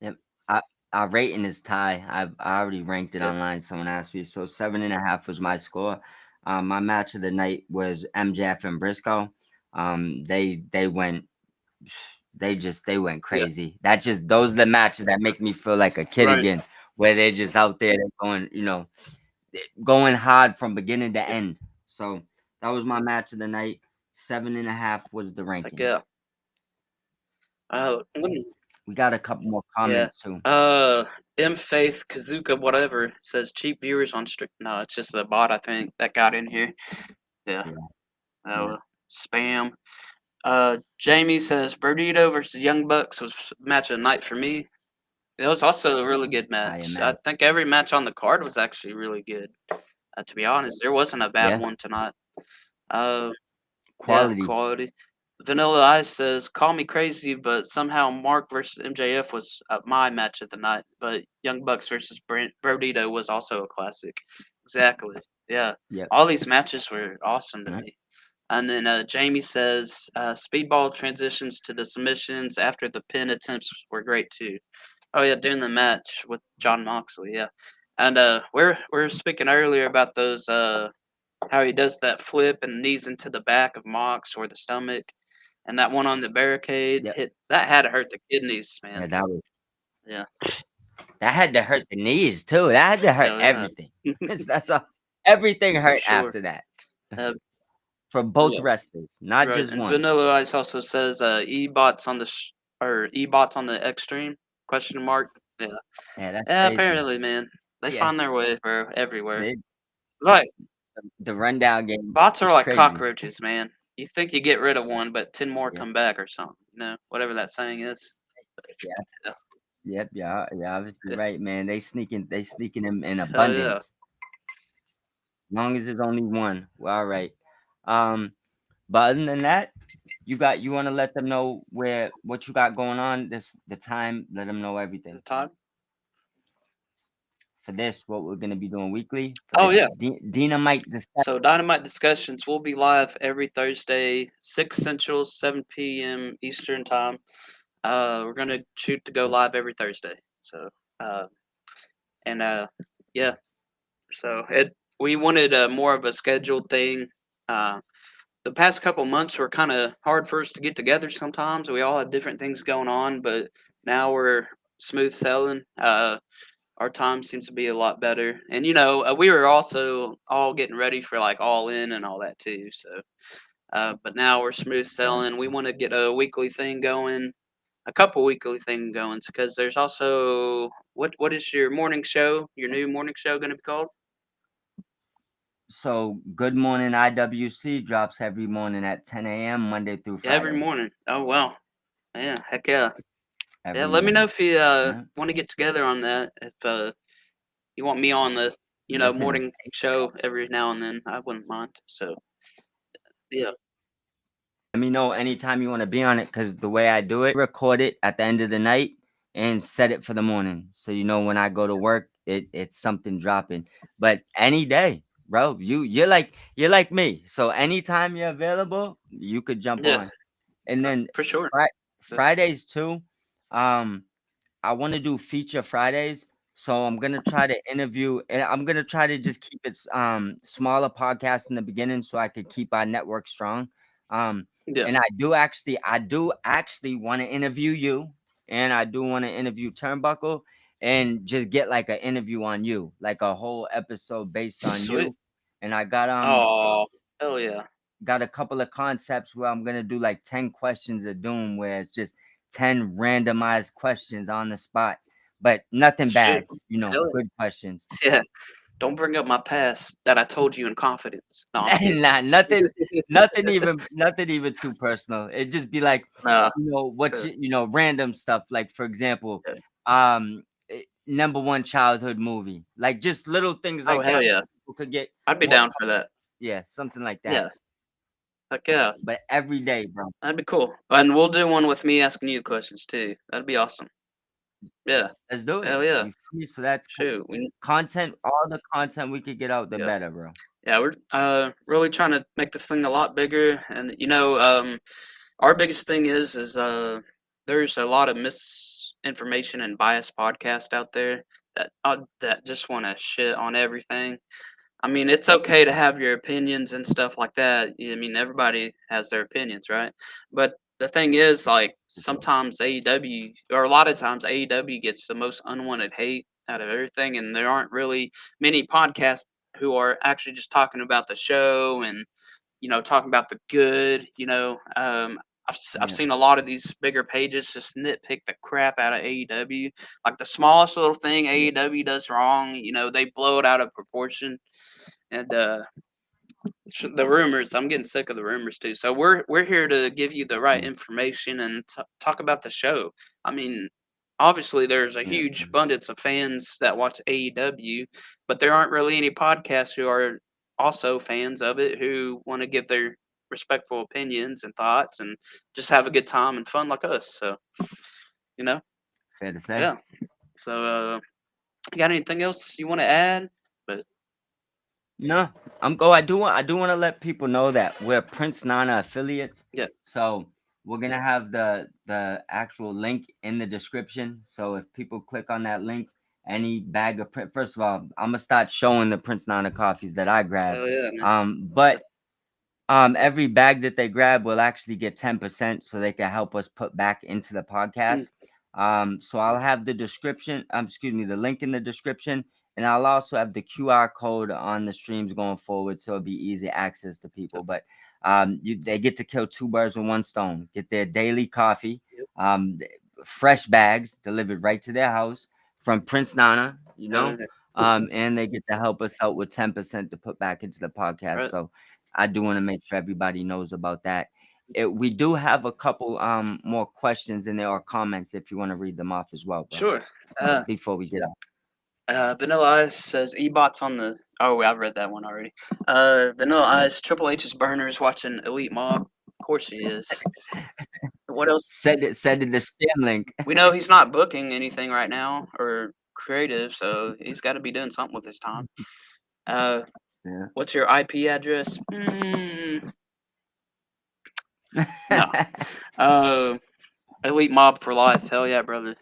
Yep. I, our rating is tie. I already ranked it yeah, online. Someone asked me. So 7.5 was my score. My match of the night was MJF and Briscoe. They went they went yeah, crazy. That just those are the matches that make me feel like a kid right, again, where they're just out there they're going, going hard from beginning to yeah, end. So that was my match of the night. 7.5 was the it's like ranking. yeah, let me- We got a couple more yeah. comments too. M Faith Kazuka whatever says cheap viewers on strict. No, it's just the bot I think that got in here. Yeah, Yeah, that yeah, was spam. Jamie says Burdito versus Young Bucks was match of the night for me. It was also a really good I match. I imagine. think every match on the card was actually really good. To be honest, there wasn't a bad Yeah, one tonight. Uh, yeah, quality. quality. Vanilla Ice says, "Call me crazy, but somehow Mark versus MJF was my match of the night. But Young Bucks versus Brodito was also a classic. Exactly. Yeah, Yep. all these matches were awesome to Right. me." And then Jamie says, "Speedball transitions to the submissions after the pin attempts were great too." Oh yeah, during the match with John Moxley, yeah. And we're speaking earlier about those how he does that flip and knees into the back of Mox or the stomach, and that one on the barricade Yep. hit that had to hurt the kidneys, man. Yeah, Yeah, that had to hurt the knees too. That had to hurt hell yeah, everything. That's all. Everything for hurt sure. after that Uh, for both yeah, wrestlers, not right. just And one. Vanilla Ice also says e-bots on the or e-bots on the extreme question mark. Yeah, Yeah, that's yeah. crazy. Apparently, man, they Yeah, find their way bro everywhere. the, Like the rundown game bots are is like crazy. cockroaches, man. You think you get rid of one, but 10 more Yeah, come back or something. Whatever that saying is. yeah, Yeah, yep, yeah, yeah. Obviously, yeah. right, man. They sneaking them in Hell yeah. abundance. Long as there's only one, well, all right. Um, but other than that, you want to let them know what you got going on the time. Let them know The everything time? for this. What we're gonna be doing weekly for Oh the yeah. Dynamite discussion. So Dynamite Discussions will be live every Thursday, 6 Central, 7 p.m. Eastern time. We're gonna shoot to go live every Thursday. So uh and yeah. So it we wanted more of a scheduled thing. Uh the past couple months were kind of hard for us to get together sometimes. We all had different things going on, but now we're smooth sailing. our time seems to be a lot better. And we were also all getting ready for like All In and all that too. So, but now we're smooth selling. We want to get a weekly thing going, a couple weekly thing going, because there's also what is your morning show? Your new morning show going to be called? So Good Morning IWC drops every morning at 10 a.m. Monday through Every Friday. morning. Oh wow, yeah, heck yeah. Every Yeah, let me know morning. if you Yeah. want to get together on that. If you want me on the Listen, morning show every now and then, I wouldn't mind. So yeah, let me know anytime you want to be on it, because the way I do it, record it at the end of the night and set it for the morning. So when I go to work, it's something dropping. But any day, bro, you're like me. So anytime you're available, you could jump yeah, on. And then for sure. Fridays too. Um, I want to do feature Fridays. So I'm gonna try to interview, and I'm gonna try to just keep it smaller podcast in the beginning, so I could keep our network strong. Um, Yeah, and I do actually want to interview you, and I do want to interview Turnbuckle, and just get like an interview on you, like a whole episode based on sweet. you. And I Oh yeah, got a couple of concepts where I'm gonna do like 10 questions of doom, where it's just 10 randomized questions on the spot, but nothing shoot. bad, Hell good questions. yeah. Don't bring up my past that I told you in confidence. No, I'm kidding. Nah, nothing even too personal. It just be like, Nah, what uh, random stuff. Like, for example, yeah. number one childhood movie, like just little things Oh like hell that. yeah, People could get I'd be more, down for that. yeah, something like that. Yeah, heck yeah, But every day, bro. that'd be cool. And we'll do one with me asking you questions too. That'd be awesome. Yeah, Let's do it. hell yeah. You feel me? So that's Shoot, content. All the content we could get out, the yeah. better, bro. Yeah, we're really trying to make this thing a lot bigger, and our biggest thing is there's a lot of misinformation and biased podcast out there that just want to shit on everything. I mean, it's okay to have your opinions and stuff like that. I mean, everybody has their opinions, right? But the thing is, like, For sure. sometimes AEW, or a lot of times AEW gets the most unwanted hate out of everything, and there aren't really many podcasts who are actually just talking about the show and talking about the good. I've Yeah. seen a lot of these bigger pages just nitpick the crap out of AEW. Like the smallest little thing Yeah. AEW does wrong, they blow it out of proportion. And the rumors, I'm getting sick of the rumors too. So we're here to give you the right Yeah. information and talk about the show. I mean, obviously there's a Yeah. huge abundance of fans that watch AEW, but there aren't really any podcasts who are also fans of it who want to give their respectful opinions and thoughts and just have a good time and fun like us. So, you know, Fair to say. yeah. So, you got anything else you want to add? But No, I'm go. I do want to let people know that we're Prince Nana affiliates. yeah, So we're gonna have the actual link in the description. So if people click on that link, any bag of print. First of all, I'm gonna start showing the Prince Nana coffees that I grab. hell yeah, man. But every bag that they grab will actually get 10%, so they can help us put back into the Mm, podcast. So I'll have the description, excuse me, the link in the description, and I'll also have the QR code on the streams going forward, so it'll be easy access to people. But they get to kill two birds with one stone, get their daily coffee, yep. um, fresh bags delivered right to their house from Prince Nana, Uh, and they get to help us out with 10% to put back into the podcast. right. So I do want to make sure everybody knows about that. We do have a couple more questions in there or comments if you want to read them off as well, bro. Sure. Uh, Before we get out. Vanilla Ice says Ebot's on the. Oh, I've read that one already. Vanilla Yeah. Ice, Triple H's burner's watching Elite Mob. Of course he is. What else? Send it in the spam link. We know he's not booking anything right now or creative, so he's got to be doing something with his time. Yeah. What's your IP address? No. Elite Mob for life. Hell yeah, brother.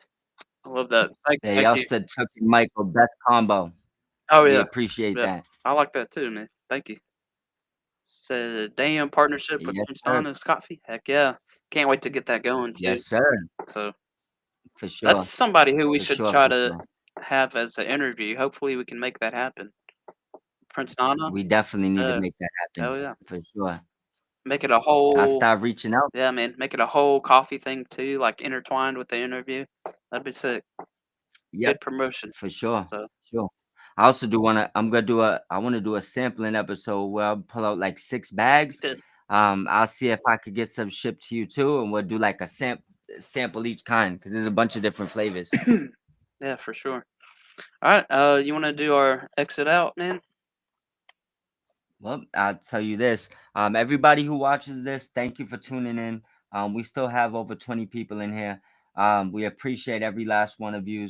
I love that. They Thank you. also took Michael best combo. Oh We yeah, appreciate yeah. that. I like that too, man. Thank you. Said damn partnership with Yes, Prince sir. Nana's coffee. Heck yeah. Can't wait to get that going too. Yes, sir. So For that's sure. somebody who we For should sure. try For to sure. have as an interview. Hopefully, we can make that happen. Prince Nana, We definitely need to make that hell happen yeah, for sure. make it a I'll whole start reaching out. yeah, man, make it a whole coffee thing too, like intertwined with the interview. That'd be sick. Yep, Good promotion. for sure. So Sure. I also do wanna I'm gonna do I wanna do a sampling episode where I'll pull out like 6 bags. good. I'll see if I could get some shipped to you too, and we'll do like a sample each kind because there's a bunch of different flavors. Yeah, for sure. All right, you want to do our exit out, man? Well, I'll tell you this. Everybody who watches this, thank you for tuning in. We still have over 20 people in here. We appreciate every last one of you.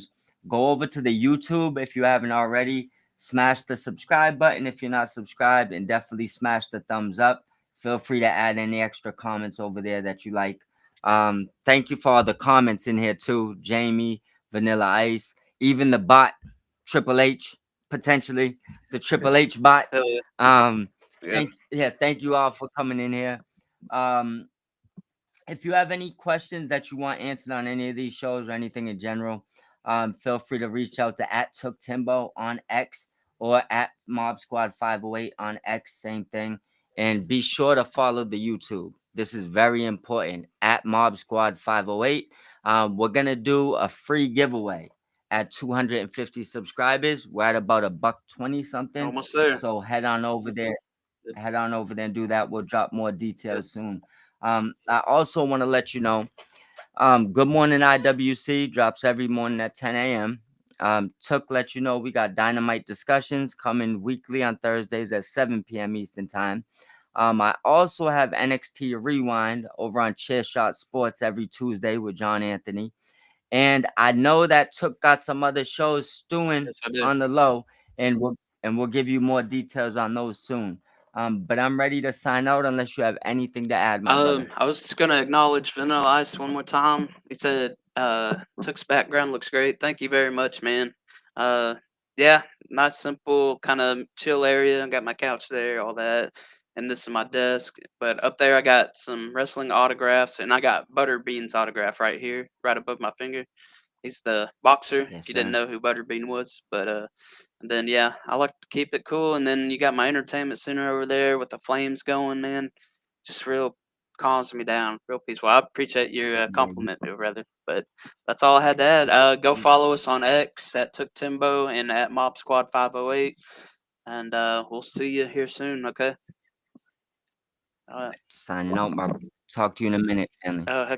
Go over to the YouTube if you haven't already. Smash the subscribe button if you're not subscribed, and definitely smash the thumbs up. Feel free to add any extra comments over there that you like. Thank you for all the comments in here too, Jamie, Vanilla Ice, even the bot, Triple H, potentially the Triple H bot. Hell yeah. Um, Yeah. thank you all for coming in here. Um, if you have any questions that you want answered on any of these shows or anything in general, feel free to reach out to @TookTimbo on X or Mob Squad 508 on X, same thing. And be sure to follow the YouTube. This is very important @Mob Squad 508. We're gonna do a free giveaway at 250 subscribers. We're at about $120 something. Almost there. So head on over there and do that. We'll drop more details soon. I also want to let you know, Good Morning IWC drops every morning at 10 a.m. Took let you know we got Dynamite Discussions coming weekly on Thursdays at 7 p.m. Eastern Time. I also have NXT Rewind over on Chairshot Sports every Tuesday with John Anthony. And I know that Took got some other shows stewing Yes, I do. on the low, and we'll give you more details on those soon. But I'm ready to sign out unless you have anything to add, my brother. I was just gonna acknowledge Vanilla Ice one more time. He said, Took's background looks great. Thank you very much, man. Yeah, nice, simple, kind of chill area. I got my couch there, all that, and this is my desk. But up there, I got some wrestling autographs, and I got Butterbean's autograph right here, right above my finger. He's the boxer. Yes, If you didn't sir. know who Butterbean was, but and then yeah, I like to keep it cool. And then you got my entertainment center over there with the flames going, man. Just real calms me down, real peaceful. I appreciate your Yeah, compliment, brother. But that's all I had to add. Go follow us on X at Took Timbo and at Mob Squad 508, and we'll see you here soon. Okay. All right. signing out, my talk to you in a minute, family. Heck